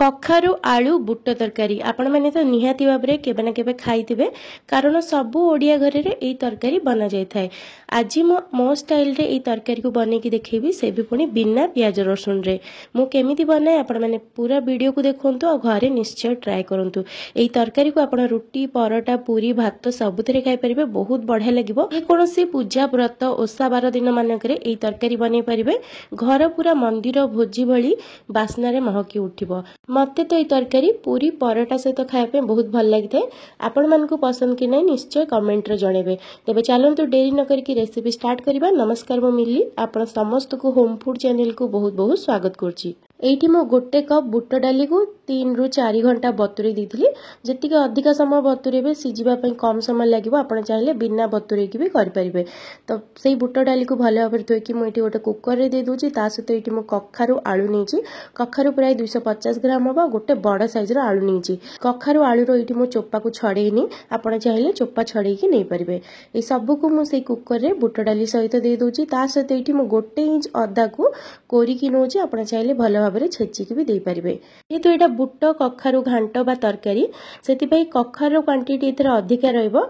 कखारु आलू बुट तरकारी आपण मैंने तो निहाती भाव में केबे ना केबे खाइथिबे कारण सबु ओडिया घर रे एई तरकारी बना जाय थाए। आज मो स्टाइल रे एई तरकारी को बने की देखेबी से भी पुणी बिना प्याज रसुन रे मु केमिति बनाए आपण मैंने पूरा वीडियो को देखंतु और घरे निश्चय ट्राई करंतु। एई तरकारी को आपण रोटी परोटा पूरी भात सबुथिरे खाइ परिबे बहुत बढ़िया लागिबो। जे कोनोसी पूजा व्रत ओसा बार दिन मानकरे एई तरकारी बनै परिबे घर पूरा मंदिर भोजी भली बास्ना रे महकी उठिबो। मते तो ये तरकारी पूरी परोटा सहित खाया बहुत भल लगी था। आपण मानकु पसंद कि नहीं निश्चय कमेंट रे जणेबे। तेबे चलंतु देरी न करके रेसिपी स्टार्ट करिबा। नमस्कार मु मिली आपण समस्त को होम फूड चैनल को बहुत बहुत स्वागत करछि। एठी मो गोटे कप बुट डाली को 3 रु 4 घंटा बतुरे देथिली। जतिके अधिक समय बतुरेबे सिजिबा पई कम समय लागिबो। आपण चाहिले बिना बतुरे की भी करि परिबे। तो सेही बुट डाली को भले भाबरे धोइ कि मो एठी गोटे कुकर रे दे दोछि। ता सहित एठी मो कखारु आलू नेछि। कखारु प्राय 250 ग्राम हबा गोटे बड़ साइज रो आलू नेछि। कखारु आलू रो एठी मो चोपा को छडेइनी। आपण चाहिले चोपा छडेइ कि नै परिबे। ए सब को मो सेही कुकर रे बुट डाली सहित दे दोछि। ता सहित एठी मो 1 इंच अदा को कोरी कि नोछि। आपण चाहिले भले भाबरे छेचिकी भी दे परिबे। जेतु एटा बुट कखारु घांट बा तरकारी सेति पई कखारु क्वांटिटी इथरे अधिक रहइबो।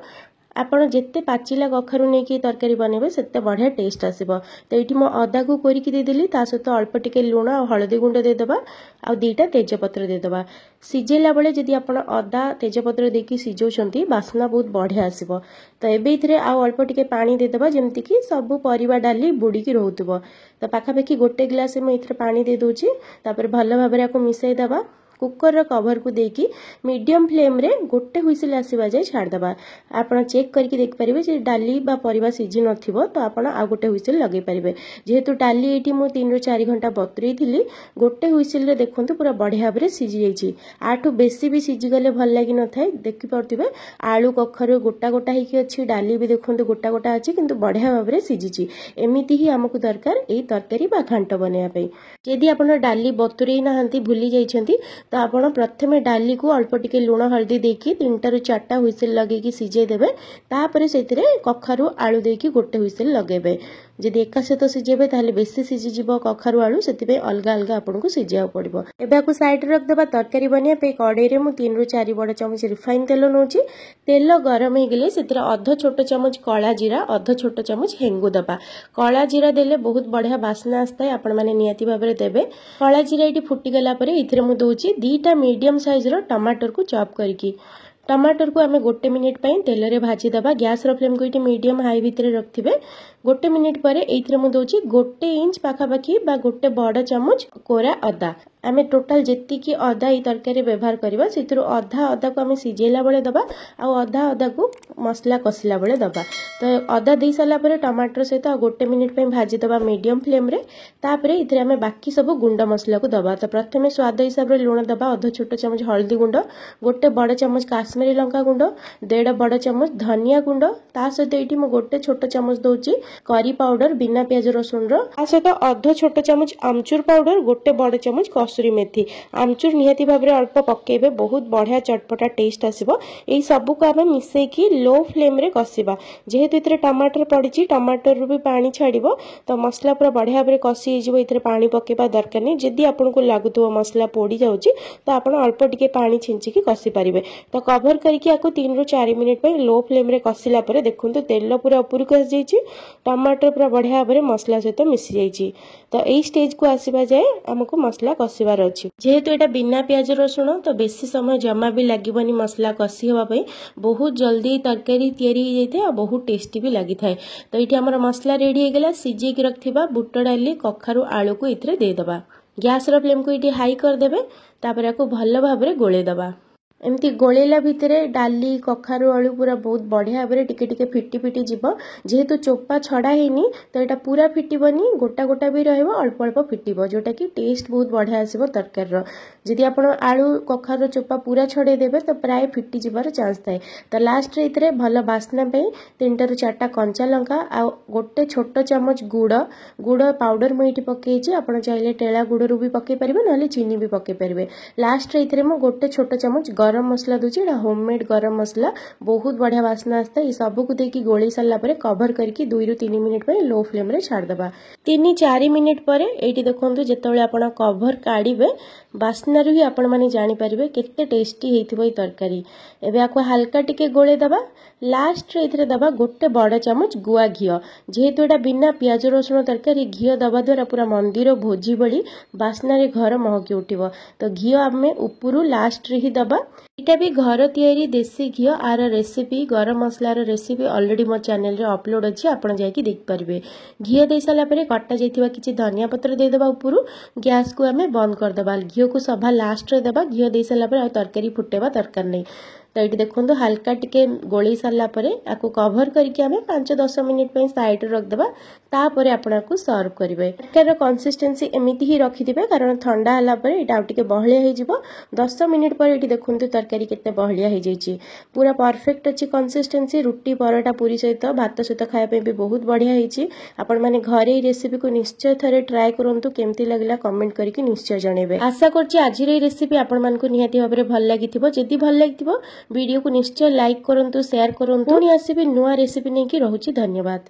आपण जेते पाचिला कखारु नै कि तरकारी बनेबे सेते बढ़िया टेस्ट आसीबो। तो एठी मो अदा को कोरी कि दे देली। ता सहित अल्प टिके लूण और हळदी गुंड दे दबा आ 2टा तेजपत्र दे दबा। सिजेला बेले जदि आपण अदा तेजपत्र देकी सिजौछंती बास्ना बहुत बढ़िया आसीबो। तो एबे इथरे आ अल्प टिके पानी दे दबा जेमति कि सब परिवा डाली बुडी की रहउतबो। तो पाखापाखि 1 ग्लास में इथरे पानी दे दोछि। तापर भल भाबरे आको मिसाई दबा। कुकर रो कवर को देकी मीडियम फ्लेम रे गोटे हुइसिल आसीबा जाय छाड़ दबा। आपण चेक करके देख परिबे जे डाली बा परिवा सिजी नथिबो तो आपण आ गोटे हुइसिल लगे परिबे। जेहेतु डाली एठी मो 3 रु 4 घंटा बतुरेई थिली गोटे हुइसिल रे देखंतु पूरा बढ़िया भाबरे सिजी जायछि। आठु बेसी भी सिजी गले भल लागि न थाए। देखि परतिबे आलू कखारु गोटा गोटा हेकी अछि। डाली भी देखंतु गोटा गोटा अछि किंतु बढ़िया भाबरे सिजिछि। एमिति ही हमकु दरकार एई तरकारी बा घांट बनेया पई। यदि आपण डाली बतुरेई नाहंती भूली जाइछंती तो आपण प्रथमे डाली को अल्प टिके लूण हल्दी देकी 3 रु 4टा हुइसिल लगेकी सिझे देबे। तापरे सेतिरे कखारु आलू देकी गोटे हुइसिल लगेबे। जदि एका सहित सिझेबे ताले बेसी सिझी जिवो कखारु आलू सेतिबे अलगा अलगा आपनको सिझिया पड़िबो। एबे आकु साइड रख देबा। तरकारी बनिया पे कड़ाई रे मु 3 रु 4 बड़ चमच रिफाइन तेल नोची। तेल गरम हे गेले सेतिरे आधा छोट चमच काला जीरा आधा छोट चमच हेंगु दबा। काला जीरा देले बहुत बढ़िया बास्ना आस्ताय। आपण माने नियति भाबरे देबे। काला जीरा एटी फुटी गला परे इथरे मु दोची 2टा मीडियम साइज रो टमाटर को चॉप करकी। टमाटर को आमे 1 मिनिट पई तेल रे भाजी दबा। गैस रो फ्लेम को इटी मीडियम हाई भितरे रखथिबे। 1 मिनिट परे एइथरे मु दोची 1 इंच पाखापाखी बा गोटे बड़ चमच कोरा अदा। आमे टोटल जेति की अदा ई तरकारी व्यवहार करबा सेतिरो आधा अदा को आमे सिजेला बेले दबा आ आधा अदा को मसला कसिला बेले दबा। तो अदा दे साला परे टमाटर सहित 1 मिनिट पई भाजी दबा मीडियम फ्लेम रे। तापरे इथरे आमे बाकी सब गुंडा मसला को दबा। तो प्रथमे स्वाद हिसाब रे लूण दबा आधा छोट चमच हल्दी गुंड गोटे बड़ चमच काश्मीरी लंका गुंड 1.5 बड़ चमच धनिया गुंड। ता सहित एठी मु गोटे छोट चमच दोची करी पाउडर बिना प्याज रसुन रो। आ सहित आधा छोट चमच आमचूर पाउडर गोटे बड़ चमच कसूरी मेथी। आमचूर निहाती भाबरे अल्प पकेबे बहुत बढ़िया चटपटा टेस्ट आसीबो। एई सब को आमे मिसै की लो फ्लेम रे कसिबा। जेहेतु इतरे टमाटर पड़िची टमाटर रु भी पानी छाड़िबो तो मसला पूरा बढ़िया भाबरे कसी हिजबो। इतरे पानी पकेबा दरकार नै। जदि आपनको लागुतो मसला पोड़ी जाउची तो आपण अल्प टिके पानी छिंची की कसी परिबे। तो कवर करके आको 3 रु 4 मिनिट पई लो फ्लेम रे कसिला परे देखुंतु तेल पूरा ऊपर को आसी जाइची। टमाटर पूरा बढ़िया भाबरे मसला सहित मिसी जाइची। तो एई स्टेज को आसीबा जाय हमको मसला कसिबार अछि। जेहेतु एटा बिना प्याज रसुन तो बेसी समय जमा भी लागिबनी मसला कसी होबा पई। बहुत जल्दी तरकारी तयारी हो जाइथे आ बहुत टेस्टी भी लागि थाए। तो एठी हमर मसला रेडी हे गेला। सिजे की रखथिबा बुट डाली कखारु आलू को इथरे दे दबा। गैस रो फ्लेम को इठी हाई कर देबे। तापर आको भल भाबरे गोळे दबा। एमती गोलेला भितरे डाली कखारु आलू पूरा बहुत बढ़िया भाबरे टिके टिके फिटी फिटी जिवो। जेहेतु चोपा छड़ा हेनी तो एटा पूरा फिटिबनी गोटा गोटा भी रहइबो अल्प अल्प फिटिबो जोटा कि टेस्ट बहुत बढ़िया आसीबो तरकारी रो। जदि आपण आलू कखारु चोपा पूरा छड़े देबे तो प्राय फिटी जिबार चांस थाए। तो लास्ट रे इतरे भल बास्ना पे 3 रु 4टा कंचा लंका आ गोटे छोट चमच गुड़ पाउडर मु इठी पकेइची। आपण चाहिले टेला गुड़ रु भी पके परिबे नले चीनी भी पके परिबे। लास्ट रे इतरे मु गोटे छोट चमच गरम मसला दूची होममेड गरम मसला बहुत बढ़िया बास्ना आसता ये सब को देकी गोली सारा पर कवर करके 2 ରୁ 3 मिनिट पर लो फ्लेम रे छाड़दबा 3-4 मिनिट पर एटी देखंतु जेतबेले आपण कवर काढिबे बास्ना रू ही आपण माने जानि परिबे केते टेस्टी हेथिबो ई तरकारी। एबे आको हल्का टिके गोले दबा लास्ट रे इथरे दबा गोटे बड़ चमच गुआ घियो जेहेतु एटा बिना प्याज रसुण तरकारी घियो दबा द्वारा पूरा मंदिर भोजी बड़ी बास्ना रे घर महकी उठिबो तो घियो आमे उपरु लास्ट रे ही दबा। एटा भी घर तैयारी देसी घियो आर रेसिपी गरम मसला रो रेसिपी ऑलरेडी मो चैनल रे अपलोड अछि आपण जाई देख परिबे। घियो दे साला परे कटा जाइथिबा किछि धनिया पत्र दे दबा उपरु गैस को आमे बंद कर दबा घियो को सभा लास्ट रे दबा घियो दे साला परे तरकारी फुटेबा दरकार नै तो ये देखो हल्का टिके गोली सारा पर आपको कवर करके आमे 5-10 मिनिट साइड रखदेबा तापर आपण को सर्व करेंगे। तरकार कंसिस्टेंसी एमती ही रखिथे कारण ठंडा हला पर एटा आउ टिके बहलिया हो जिवो 10 मिनिट पर ये देखो तरकारी केते बहलिया हो जाइए पूरा परफेक्ट अच्छी कंसिस्टेंसी रुटी परोटा पूरी सहित भात सहित खाया भी बहुत बढ़िया होइछि। आपण माने घरे रेसिपी को निश्चय थरे ट्राई करंतु केमती लागला कमेंट करके निश्चय जणेबे। आशा करछि आज रेसिपी आपण मानको निहाती भाबरे भल लागिथिबो जदि भल लागिथिबो वीडियो को निश्चय लाइक करंतु शेयर करंतु पुणी आसीबे नुआ रेसिपी नेकी रहुछि। धन्यवाद।